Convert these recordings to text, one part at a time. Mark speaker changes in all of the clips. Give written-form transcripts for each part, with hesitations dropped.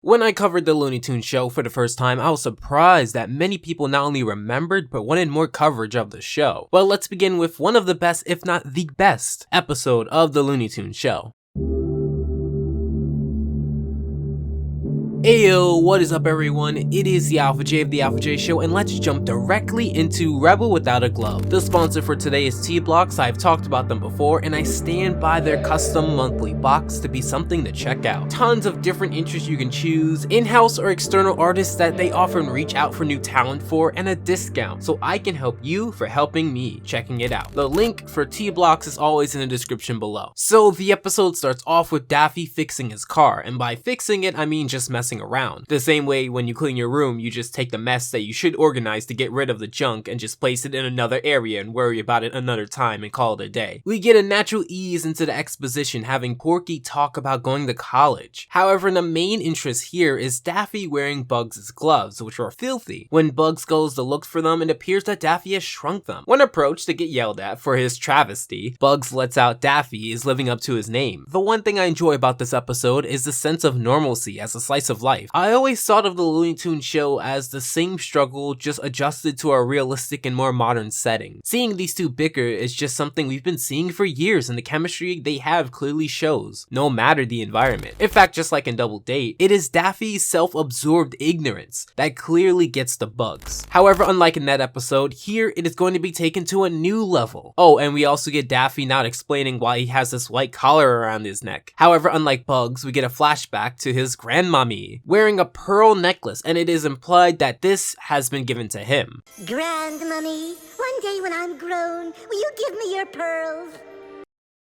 Speaker 1: When I covered the Looney Tunes show for the first time, I was surprised that many people not only remembered, but wanted more coverage of the show. Well, let's begin with one of the best, if not the best, episode of the Looney Tunes show. Ayo, what is up everyone? It is the ALPHAJAY of the ALPHAJAY Show, and let's jump directly into Rebel Without a Glove. The sponsor for today is T-Blocks. I've talked about them before, and I stand by their custom monthly box to be something to check out. Tons of different interests you can choose, in-house or external artists that they often reach out for new talent for, and a discount, so I can help you for helping me checking it out. The link for T-Blocks is always in the description below. So the episode starts off with Daffy fixing his car, and by fixing it, I mean just messing around. The same way when you clean your room, you just take the mess that you should organize to get rid of the junk and just place it in another area and worry about it another time and call it a day. We get a natural ease into the exposition, having Porky talk about going to college. However, the main interest here is Daffy wearing Bugs' gloves, which are filthy. When Bugs goes to look for them, it appears that Daffy has shrunk them. When approached to get yelled at for his travesty, Bugs lets out Daffy is living up to his name. The one thing I enjoy about this episode is the sense of normalcy as a slice of life. I always thought of the Looney Tunes show as the same struggle, just adjusted to a realistic and more modern setting. Seeing these two bicker is just something we've been seeing for years, and the chemistry they have clearly shows, no matter the environment. In fact, just like in Double Date, it is Daffy's self-absorbed ignorance that clearly gets the Bugs. However, unlike in that episode, here it is going to be taken to a new level. Oh, and we also get Daffy not explaining why he has this white collar around his neck. However, unlike Bugs, we get a flashback to his grandmommy wearing a pearl necklace, and it is implied that this has been given to him.
Speaker 2: Grandmommy, one day when I'm grown, will you give me your pearls?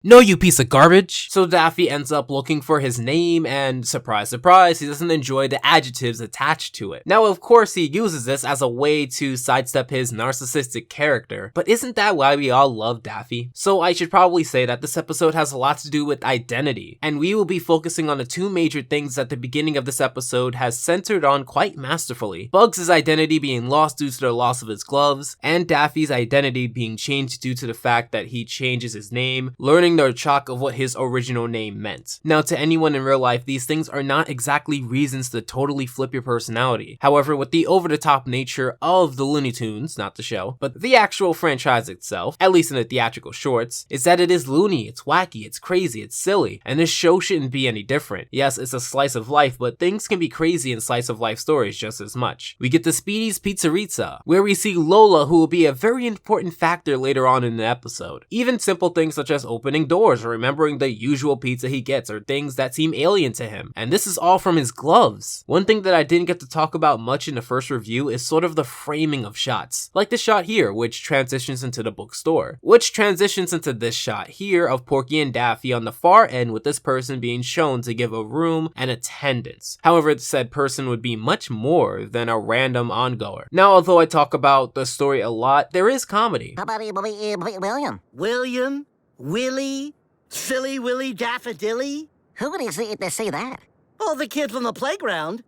Speaker 1: No, you piece of garbage! So Daffy ends up looking for his name, and surprise surprise, he doesn't enjoy the adjectives attached to it. Now of course he uses this as a way to sidestep his narcissistic character, but isn't that why we all love Daffy? So I should probably say that this episode has a lot to do with identity, and we will be focusing on the two major things that the beginning of this episode has centered on quite masterfully. Bugs' identity being lost due to the loss of his gloves, and Daffy's identity being changed due to the fact that he changes his name, learning the shock of what his original name meant. Now to anyone in real life, these things are not exactly reasons to totally flip your personality. However, with the over-the-top nature of the Looney Tunes, not the show, but the actual franchise itself, at least in the theatrical shorts, is that it is loony, it's wacky, it's crazy, it's silly, and this show shouldn't be any different. Yes, it's a slice of life, but things can be crazy in slice of life stories just as much. We get the Speedy's Pizzeria, where we see Lola, who will be a very important factor later on in the episode. Even simple things such as opening doors or remembering the usual pizza he gets are things that seem alien to him, and this is all from his gloves. One thing that I didn't get to talk about much in the first review is sort of the framing of shots, like the shot here, which transitions into the bookstore, which transitions into this shot here of Porky and Daffy on the far end, with this person being shown to give a room and attendance. However, said person would be much more than a random ongoer. Now, although I talk about the story a lot, there is comedy.
Speaker 2: How about William?
Speaker 3: William? Willie? Silly Willy Daffodilly?
Speaker 2: Who would say that?
Speaker 3: All the kids on the playground.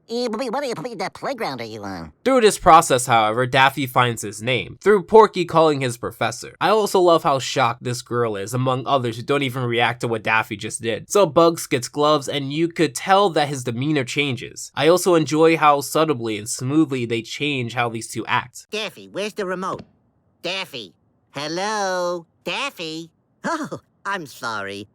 Speaker 2: What playground are you on?
Speaker 1: Through this process, however, Daffy finds his name, through Porky calling his professor. I also love how shocked this girl is, among others who don't even react to what Daffy just did. So Bugs gets gloves, and you could tell that his demeanor changes. I also enjoy how subtly and smoothly they change how these two act.
Speaker 3: Daffy, where's the remote? Daffy. Hello? Daffy? Oh, I'm sorry.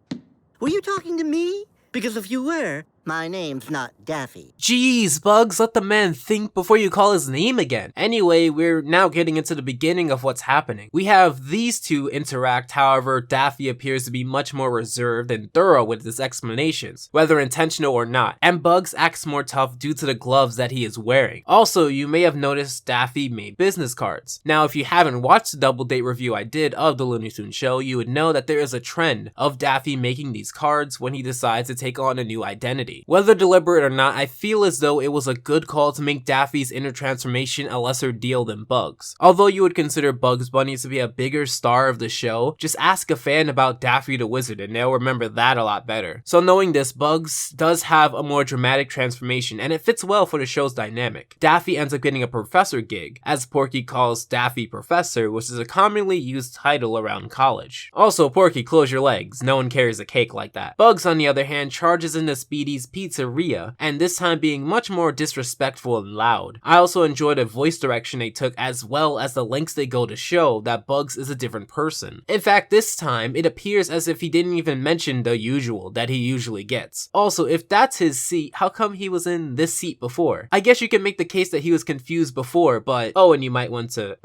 Speaker 3: Were you talking to me? Because if you were, my name's not Daffy.
Speaker 1: Jeez, Bugs, let the man think before you call his name again. Anyway, we're now getting into the beginning of what's happening. We have these two interact, however, Daffy appears to be much more reserved and thorough with his explanations, whether intentional or not, and Bugs acts more tough due to the gloves that he is wearing. Also, you may have noticed Daffy made business cards. Now, if you haven't watched the Double Date review I did of the Looney Tunes show, you would know that there is a trend of Daffy making these cards when he decides to take on a new identity. Whether deliberate or not, I feel as though it was a good call to make Daffy's inner transformation a lesser deal than Bugs. Although you would consider Bugs Bunny to be a bigger star of the show, just ask a fan about Daffy the Wizard and they'll remember that a lot better. So knowing this, Bugs does have a more dramatic transformation, and it fits well for the show's dynamic. Daffy ends up getting a professor gig, as Porky calls Daffy Professor, which is a commonly used title around college. Also, Porky, close your legs, no one carries a cake like that. Bugs, on the other hand, charges into Speedy's pizzeria, and this time being much more disrespectful and loud. I also enjoyed the voice direction they took, as well as the lengths they go to show that Bugs is a different person. In fact, this time it appears as if he didn't even mention the usual that he usually gets. Also, if that's his seat, how come he was in this seat before? I guess you can make the case that he was confused before, but oh, and you might want to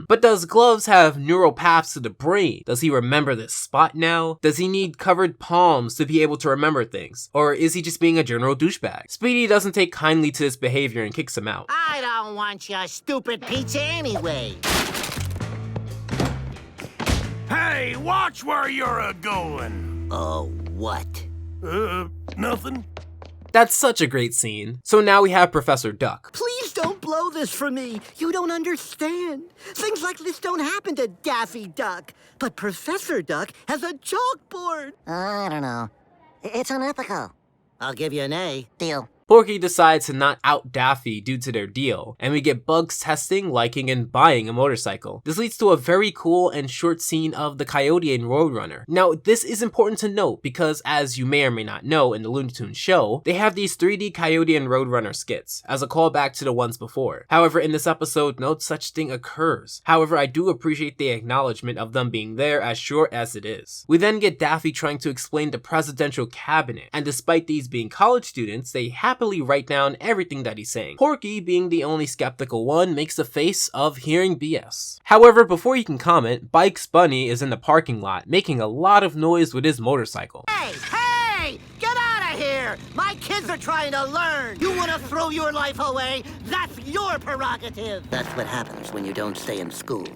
Speaker 1: but does Gloves have neural paths to the brain? Does he remember this spot now? Does he need covered palms to be able to remember things? Or is he just being a general douchebag? Speedy doesn't take kindly to this behavior and kicks him out.
Speaker 3: I don't want your stupid pizza anyway.
Speaker 4: Hey, watch where you're a-going.
Speaker 3: Oh, what?
Speaker 4: Nothing.
Speaker 1: That's such a great scene. So now we have Professor Duck.
Speaker 3: Please don't blow this for me. You don't understand. Things like this don't happen to Daffy Duck. But Professor Duck has a chalkboard.
Speaker 2: I don't know. It's unethical.
Speaker 3: I'll give you an A.
Speaker 2: Deal.
Speaker 1: Porky decides to not out Daffy due to their deal, and we get Bugs testing, liking, and buying a motorcycle. This leads to a very cool and short scene of the Coyote and Roadrunner. Now, this is important to note because, as you may or may not know, in the Looney Tunes Show, they have these 3D Coyote and Roadrunner skits, as a callback to the ones before. However, in this episode, no such thing occurs. However, I do appreciate the acknowledgement of them being there, as short as it is. We then get Daffy trying to explain the presidential cabinet, and despite these being college students, they happily write down everything that he's saying. Porky, being the only skeptical one, makes a face of hearing BS. However, before you can comment, Bugs Bunny is in the parking lot, making a lot of noise with his motorcycle.
Speaker 3: Hey, hey! Get out of here! My kids are trying to learn! You want to throw your life away? That's your prerogative! That's what happens when you don't stay in school.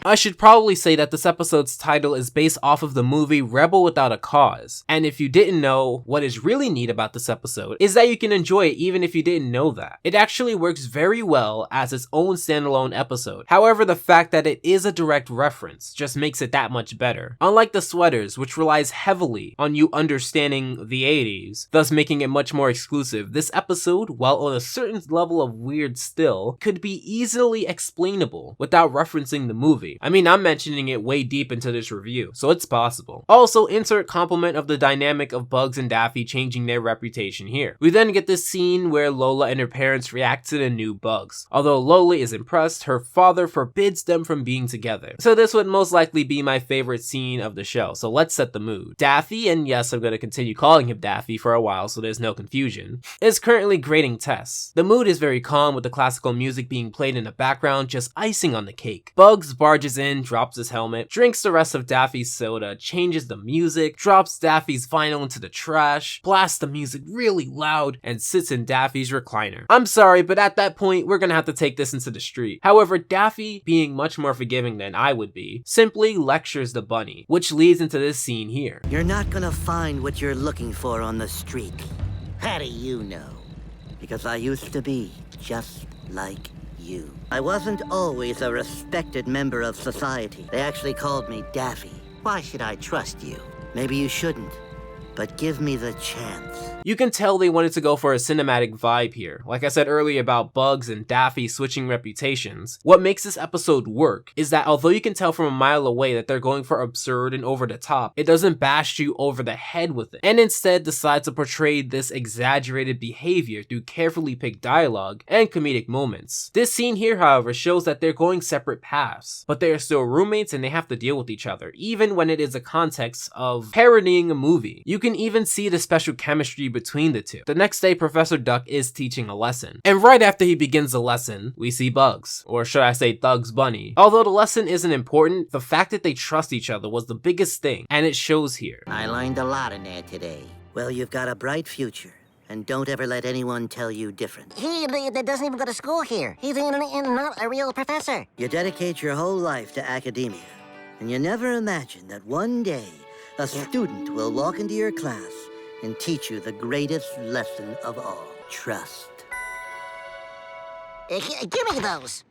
Speaker 1: I should probably say that this episode's title is based off of the movie Rebel Without a Cause, and if you didn't know, what is really neat about this episode is that you can enjoy it even if you didn't know that. It actually works very well as its own standalone episode. However, the fact that it is a direct reference just makes it that much better. Unlike the sweaters, which relies heavily on you understanding the 80s, thus making it much more exclusive, this episode, while on a certain level of weird still, could be easily explainable without referencing the movie. I mean, I'm mentioning it way deep into this review, so it's possible. Also, insert compliment of the dynamic of Bugs and Daffy changing their reputation here. We then get this scene where Lola and her parents react to the new Bugs. Although Lola is impressed, her father forbids them from being together. So this would most likely be my favorite scene of the show, so let's set the mood. Daffy, and yes, I'm gonna continue calling him Daffy for a while so there's no confusion, is currently grading tests. The mood is very calm with the classical music being played in the background, just icing on the cake. Bugs barges in, drops his helmet, drinks the rest of Daffy's soda, changes the music, drops Daffy's vinyl into the trash, blasts the music really loud, and sits in Daffy's recliner. I'm sorry, but at that point, we're gonna have to take this into the street. However, Daffy, being much more forgiving than I would be, simply lectures the bunny, which leads into this scene here.
Speaker 3: You're not gonna find what you're looking for on the street. How do you know? Because I used to be just like you. I wasn't always a respected member of society. They actually called me Daffy. Why should I trust you? Maybe you shouldn't, but give me the chance.
Speaker 1: You can tell they wanted to go for a cinematic vibe here. Like I said earlier about Bugs and Daffy switching reputations, what makes this episode work is that although you can tell from a mile away that they're going for absurd and over the top, it doesn't bash you over the head with it, and instead decides to portray this exaggerated behavior through carefully picked dialogue and comedic moments. This scene here, however, shows that they're going separate paths, but they are still roommates and they have to deal with each other, even when it is a context of parodying a movie. You can even see the special chemistry between the two. The next day, Professor Duck is teaching a lesson, and right after he begins the lesson, we see Bugs, or should I say Bugs Bunny. Although the lesson isn't important, the fact that they trust each other was the biggest thing, and it shows here.
Speaker 3: I learned a lot in there today. Well, you've got a bright future, and don't ever let anyone tell you different.
Speaker 2: He doesn't even go to school here. He's not a real professor.
Speaker 3: You dedicate your whole life to academia, and you never imagine that one day a student will walk into your class and teach you the greatest lesson of all, trust.
Speaker 2: Give me those.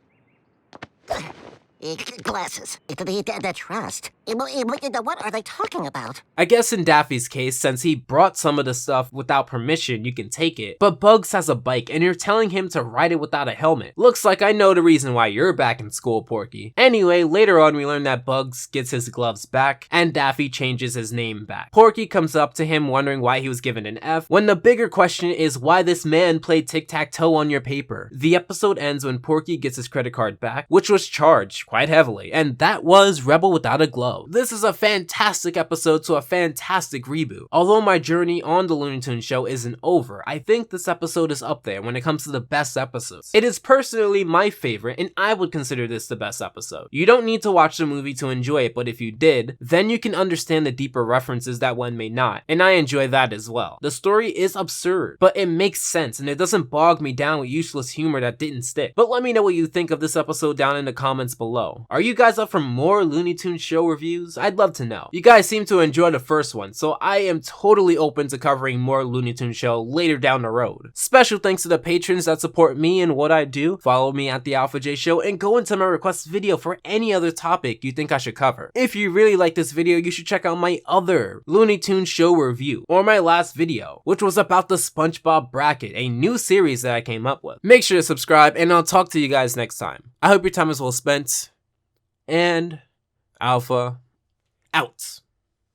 Speaker 2: Glasses. The trust. What are they talking about?
Speaker 1: I guess in Daffy's case, since he brought some of the stuff without permission, you can take it. But Bugs has a bike and you're telling him to ride it without a helmet. Looks like I know the reason why you're back in school, Porky. Anyway, later on we learn that Bugs gets his gloves back and Daffy changes his name back. Porky comes up to him wondering why he was given an F, when the bigger question is why this man played tic-tac-toe on your paper. The episode ends when Porky gets his credit card back, which was charged quite heavily, and that was Rebel Without a Glove. This is a fantastic episode to a fantastic reboot. Although my journey on the Looney Tunes show isn't over, I think this episode is up there when it comes to the best episodes. It is personally my favorite, and I would consider this the best episode. You don't need to watch the movie to enjoy it, but if you did, then you can understand the deeper references that one may not, and I enjoy that as well. The story is absurd, but it makes sense, and it doesn't bog me down with useless humor that didn't stick. But let me know what you think of this episode down in the comments below. Are you guys up for more Looney Tunes show reviews? I'd love to know. You guys seem to enjoy the first one, so I am totally open to covering more Looney Tunes show later down the road. Special thanks to the patrons that support me and what I do. Follow me at the ALPHAJ Show and go into my request video for any other topic you think I should cover. If you really like this video, you should check out my other Looney Tunes show review, or my last video, which was about the SpongeBob bracket, a new series that I came up with. Make sure to subscribe, and I'll talk to you guys next time. I hope your time is well spent, and Alpha out.